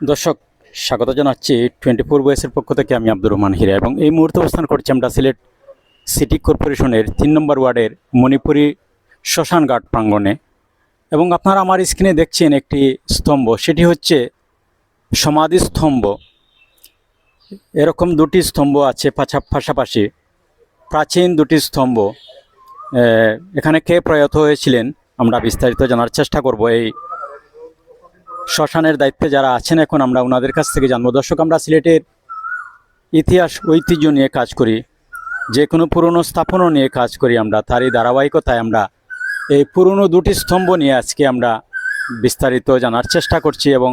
দর্শক, স্বাগত জানাচ্ছি 24 বয়েসের পক্ষ থেকে। আমি আব্দুর রহমান হীরা এবং এই মুহূর্তে অবস্থান করছি আমরা সিলেট সিটি কর্পোরেশনের 3 নম্বর ওয়ার্ডের মণিপুরি শ্মশান ঘাট প্রাঙ্গণে। এবং আপনারা আমার স্ক্রিনে দেখছেন একটি স্তম্ভ, সেটি হচ্ছে সমাধি স্তম্ভ। এরকম দুটি স্তম্ভ আছে পাশাপাশি, প্রাচীন দুটি স্তম্ভ। এখানে কে প্রয়াত হয়েছিলেন আমরা বিস্তারিত জানার চেষ্টা করব। এই শ্মশানের দায়িত্বে যারা আছেন এখন আমরা ওনাদের কাছ থেকে জানবো। দর্শক, আমরা সিলেটের ইতিহাস ঐতিহ্য নিয়ে কাজ করি, যে কোনো পুরনো স্থাপনা নিয়ে কাজ করি আমরা। তারই ধারাবাহিকতায় আমরা এই পুরনো দুটি স্তম্ভ নিয়ে আজকে আমরা বিস্তারিত জানার চেষ্টা করছি এবং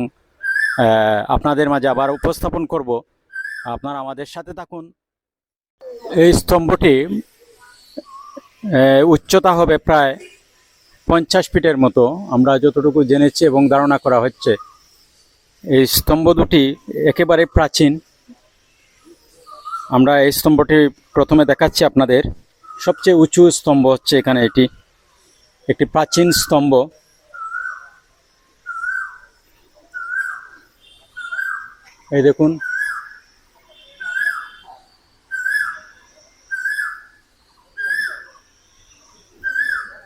আপনাদের মাঝে আবার উপস্থাপন করব। আপনারা আমাদের সাথে থাকুন। এই স্তম্ভটি উচ্চতা হবে প্রায় 50 ফিটের মতো, আমরা যতটুকু জেনেছি এবং ধারণা করা হচ্ছে। এই স্তম্ভ দুটি একেবারে প্রাচীন। আমরা এই স্তম্ভটি প্রথমে দেখাচ্ছি আপনাদের। সবচেয়ে উঁচু স্তম্ভ হচ্ছে এখানে, এটি একটি প্রাচীন স্তম্ভ। এই দেখুন,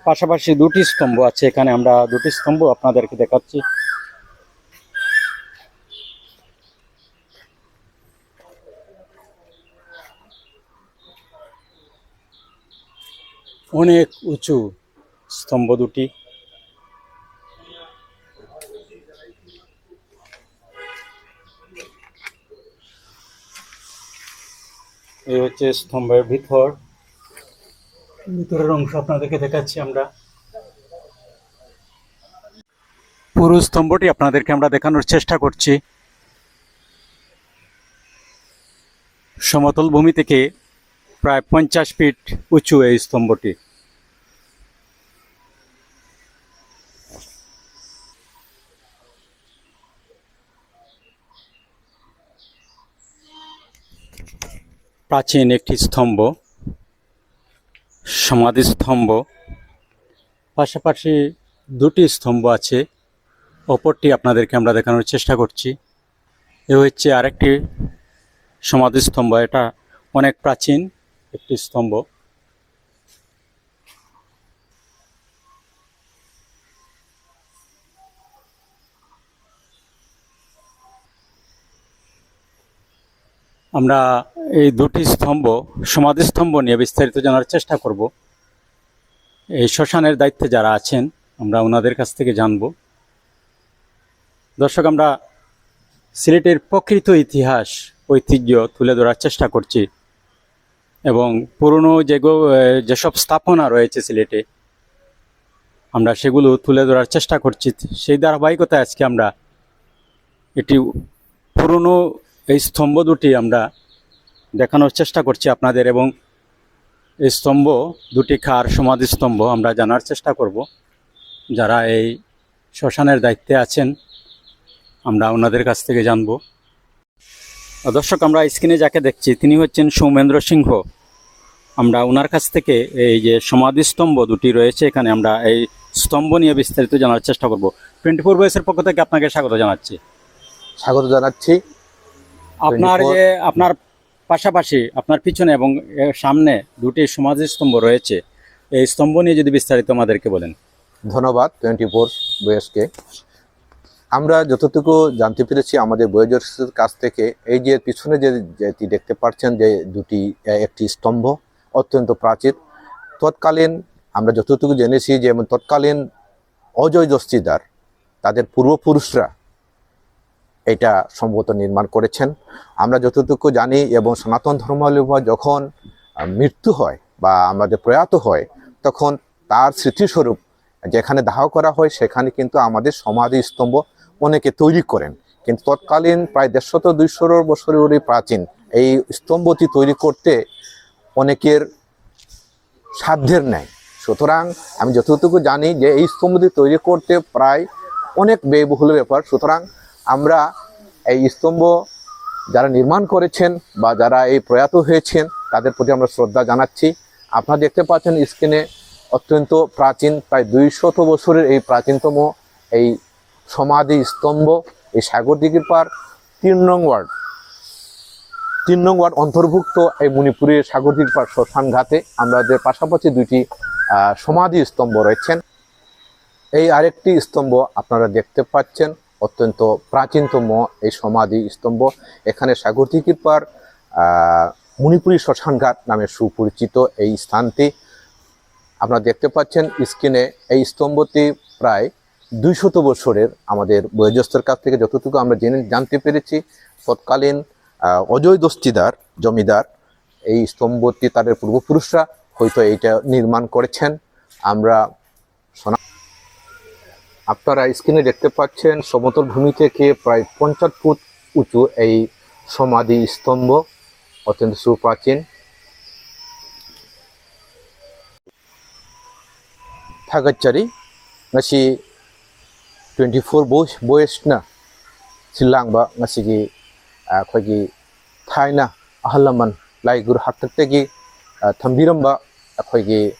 পাশাপাশি দুটি স্তম্ভ আছে এখানে। আমরা দুটি স্তম্ভ আপনাদেরকে দেখাচ্ছি। অনেক উঁচু স্তম্ভ দুটি। এই হচ্ছে স্তম্ভের ভিতরের অংশ আপনাদেরকে দেখাচ্ছি আমরা। পুরো স্তম্ভটি আপনাদেরকে আমরা দেখানোর চেষ্টা করছি। সমতল ভূমি থেকে প্রায় 50 ফিট উঁচু এই স্তম্ভটি। প্রাচীন একটি স্তম্ভ, সমাধি স্তম্ভ। পাশাপাশি দুটি স্তম্ভ আছে, অপরটি আপনাদেরকে আমরা দেখানোর চেষ্টা করছি। এ হচ্ছে আরেকটি সমাধি স্তম্ভ। এটা অনেক প্রাচীন একটি স্তম্ভ। আমরা এই দুটি স্তম্ভ, সমাধি স্তম্ভ নিয়ে বিস্তারিত জানার চেষ্টা করব। এই শ্মশানের দায়িত্বে যারা আছেন আমরা ওনাদের কাছ থেকে জানব। দর্শক, আমরা সিলেটের প্রকৃত ইতিহাস ঐতিহ্য তুলে ধরার চেষ্টা করছি এবং পুরনো যেসব স্থাপনা রয়েছে সিলেটে আমরা সেগুলো তুলে ধরার চেষ্টা করছি। সেই ধারাবাহিকতায় আজকে আমরা এটি পুরনো এই স্তম্ভ দুটি আমরা দেখানোর চেষ্টা করছি আপনাদের। এবং এই স্তম্ভ দুটি কার সমাধি স্তম্ভ আমরা জানার চেষ্টা করব। যারা এই শ্মশানের দায়িত্বে আছেন আমরা ওনাদের কাছ থেকে জানব। দর্শক, আমরা স্ক্রিনে যাকে দেখছি তিনি হচ্ছেন সৌমেন্দ্র সিংহ। আমরা ওনার কাছ থেকে এই যে সমাধি স্তম্ভ দুটি রয়েছে এখানে, আমরা এই স্তম্ভ নিয়ে বিস্তারিত জানার চেষ্টা করব। 24 বয়েসের পক্ষ থেকে আপনাকে স্বাগত জানাচ্ছি। আপনার পাশাপাশি আপনার পিছনে এবং সামনে দুটি সমাধি স্তম্ভ রয়েছে, এই স্তম্ভ নিয়ে যদি বিস্তারিত আমাদেরকে বলেন। ধন্যবাদ 24 বয়েসকে। আমরা যতটুকু জানতে পেরেছি আমাদের বয়োজ্যেষ্ঠদের কাছ থেকে, এই যে পিছনে যেটি দেখতে পাচ্ছেন যে একটি স্তম্ভ অত্যন্ত প্রাচীন। তৎকালীন আমরা যতটুকু জেনেছি যে তৎকালীন অজয় দস্তিদার তাদের পূর্বপুরুষরা এটা সম্ভবত নির্মাণ করেছেন। আমরা যতটুকু জানি এবং সনাতন ধর্মাবলম্বী যখন মৃত্যু হয় বা আমাদের প্রয়াত হয় তখন তার স্মৃতিস্বরূপ যেখানে দাহ করা হয় সেখানে কিন্তু আমাদের সমাধি স্তম্ভ অনেকে তৈরি করেন। কিন্তু তৎকালীন প্রায় 150-200 বছরেরই প্রাচীন এই স্তম্ভটি তৈরি করতে অনেকের সাধ্যের নেই। সুতরাং আমি যতটুকু জানি যে এই স্তম্ভটি তৈরি করতে প্রায় অনেক ব্যয়বহুল ব্যাপার। সুতরাং আমরা এই স্তম্ভ যারা নির্মাণ করেছেন বা যারা এই প্রয়াত হয়েছেন তাদের প্রতি আমরা শ্রদ্ধা জানাচ্ছি। আপনারা দেখতে পাচ্ছেন স্ক্রিনে অত্যন্ত প্রাচীন, প্রায় 200 বছরের এই প্রাচীনতম এই সমাধি স্তম্ভ এই সাগরদিঘির পাড় 3 নং ওয়ার্ড অন্তর্ভুক্ত এই মণিপুরের সাগরদিঘির পাড় শ্মশান ঘাটে আমাদের পাশাপাশি দুইটি সমাধি স্তম্ভ রয়েছেন। এই আরেকটি স্তম্ভ আপনারা দেখতে পাচ্ছেন, অত্যন্ত প্রাচীনতম এই সমাধি স্তম্ভ। এখানে সাগরদিঘির পাড় মণিপুরী শ্মশানঘাট নামে সুপরিচিত এই স্থানটি। আপনারা দেখতে পাচ্ছেন স্ক্রিনে এই স্তম্ভটি প্রায় 200 বছরের। আমাদের বয়োজ্যেষ্ঠের কাছ থেকে যতটুকু আমরা জানতে পেরেছি, তৎকালীন অজয় দস্তিদার জমিদার এই স্তম্ভটি তাদের পূর্বপুরুষরা হয়তো এইটা নির্মাণ করেছেন। আমরা আপনারা স্ক্রিনে দেখতে পাচ্ছেন সমতল ভূমি থেকে প্রায় 50 ফুট উঁচু এই সমাধি স্তম্ভ, অত্যন্ত সুপ্রাচীন। থাগচ্চারি ngasi 24 boysna silangba ngasigi akhoi thaina ahalaman laigur hattagi thambiramba akhoi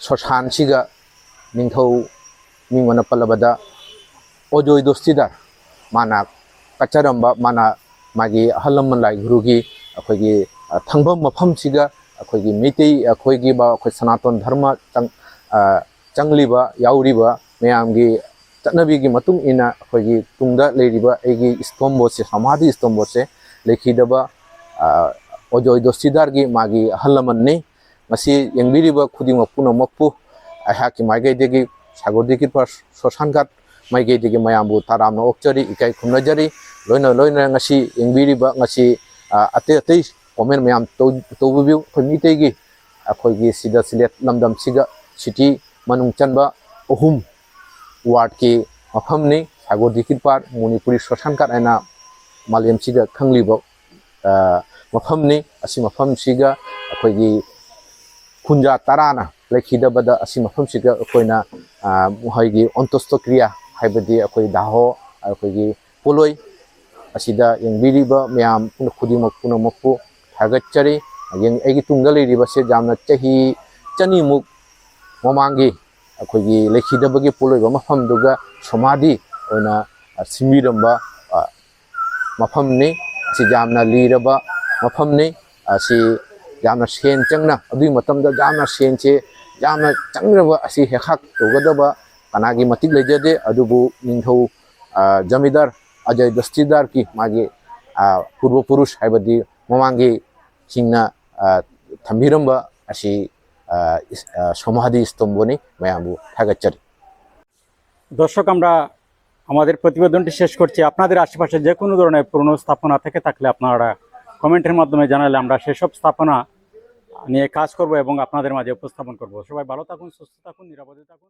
shoshan siga ningthau mingwana palabada ojoy dostidar mana kacharamba mana magi ahalaman laigurugi akhoi thangbam mafam siga अखोगी मितई अखोगी बा अखोई सनातन धर्म चंगलीबा याउरीबा मयामगी चटनबीगी मतुंग इना अखोगी तुंगदा लेरिबा एगी स्तंभ से समाधि स्तंभ से लेखिदबा अजय दस्तिदारगी मागी हल्लमन्नी मसी यंगबिरिबा खुदिंग पुनमकपु आहाकी माइगैदेगी सागरदिघिर पाड़ श्मशानघाट माइगैदेगी मयामबु तारामना ओक्चरी इकाई खुमनाजरी लोइना लोइना ngasi यंगबिरिबा ngasi अते अते कमेंट मैम तौबू मीटेगी अखोगी सिदा सिलेट लमदम सिगा सिटी मनुंग चनबा अहुम वार्ड की मफमनी सागरदिघिर पाड़ मणिपुरी श्मशानघाट आइना मालयम सिगा खंगलिबो मफमनी असि मफम सिगा अखोगी खुंजा ताराना लेखिदबदा असि मफम सिगा अखोइना मुहाइगी अंतस्थक्रिया हाइबदि अखोई दाहो अखोगी पोलोय असिदा यंगबिरिबा मैम खुदिमक पुनमकपु थागच्चरी यंग एगी तुंगदा लेरिबसे जामना चही चनीमुक ममांगी अखोगी लेखिदबगी पोलोयबा मफमदुगा समाधि ओना सिमिरंबा मफमनी असि जामना लीरबा मफमनी असि जामना सेन चंगना अदुई मतमदा जामना सेनचे जामना चंगरबा असि हेखाक तोगदबा कनागी मतिक लेजदे अदुबु निंथौ जमीदार अजय दस्तिदार की मागे पूर्वपुरुष हाइबदि ममांगी सिंगना थम्बिरंबा असि समाधि स्तंभनी मयामबु थागच्चरी। দর্শক, আমরা আমাদের প্রতিবেদনটি শেষ করছি। আপনাদের আশেপাশে যে কোনো ধরনের পুরনো স্থাপনা থেকে থাকলে আপনারা কমেন্টের মাধ্যমে জানালে আমরা সেসব স্থাপনা নিয়ে কাজ করব এবং আপনাদের মাঝে উপস্থাপন করব। সবাই ভালো থাকুন, সুস্থ থাকুন, নিরাপদে থাকুন।